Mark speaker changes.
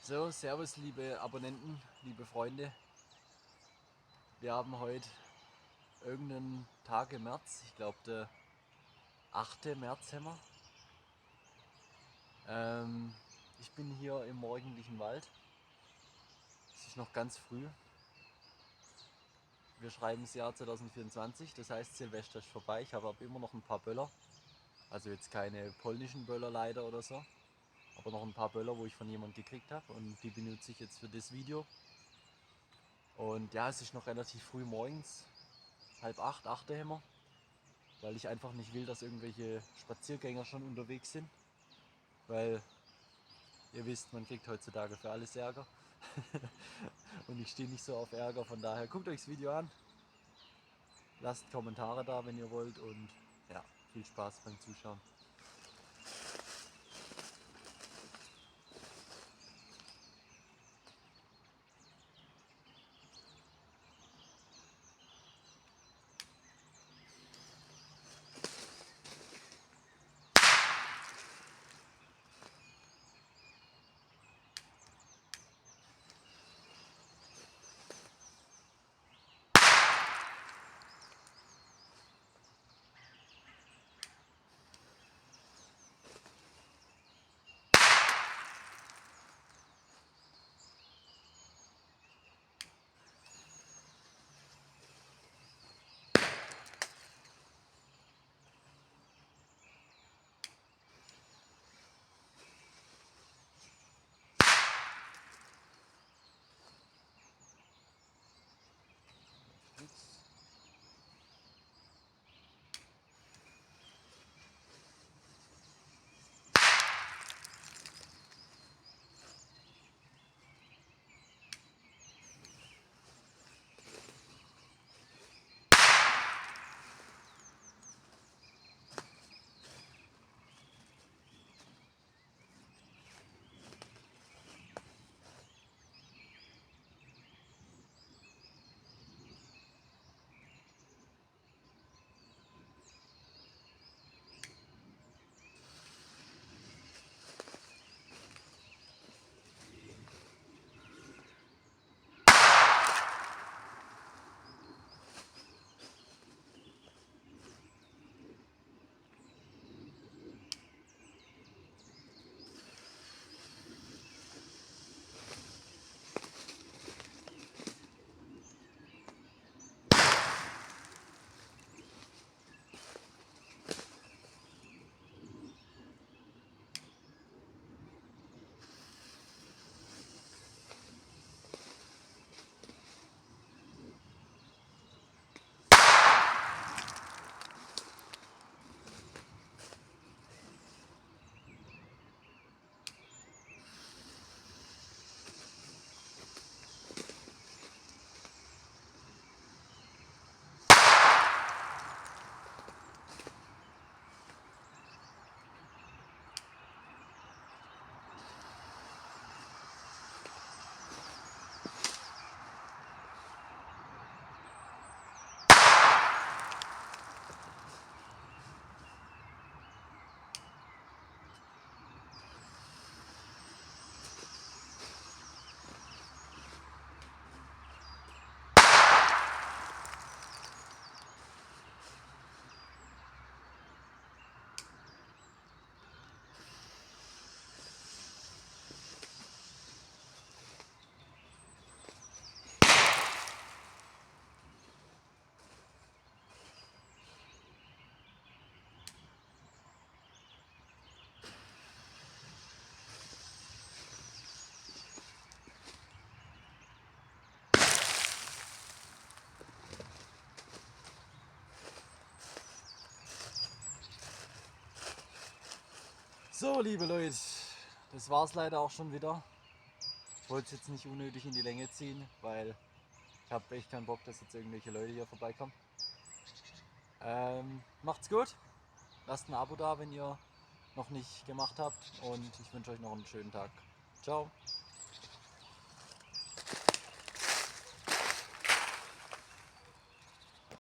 Speaker 1: So, servus liebe Abonnenten, liebe Freunde. Wir haben heute irgendeinen Tag im März, ich glaube der 8. März haben wir. Ich bin hier im morgendlichen Wald. Es ist noch ganz früh. Wir schreiben das Jahr 2024, das heißt Silvester ist vorbei. Ich habe aber immer noch ein paar Böller. Also jetzt keine polnischen Böller leider oder so. Aber noch ein paar Böller, wo ich von jemandem gekriegt habe, und die benutze ich jetzt für das Video. Und ja, es ist noch relativ früh morgens, 7:30, 8 haben wir, weil ich einfach nicht will, dass irgendwelche Spaziergänger schon unterwegs sind, weil ihr wisst, man kriegt heutzutage für alles Ärger und ich stehe nicht so auf Ärger, von daher guckt euch das Video an, lasst Kommentare da, wenn ihr wollt, und ja, viel Spaß beim Zuschauen. So, liebe Leute, das war's leider auch schon wieder. Ich wollte es jetzt nicht unnötig in die Länge ziehen, weil ich habe echt keinen Bock, dass jetzt irgendwelche Leute hier vorbeikommen. Macht's gut, lasst ein Abo da, wenn ihr noch nicht gemacht habt, und ich wünsche euch noch einen schönen Tag. Ciao.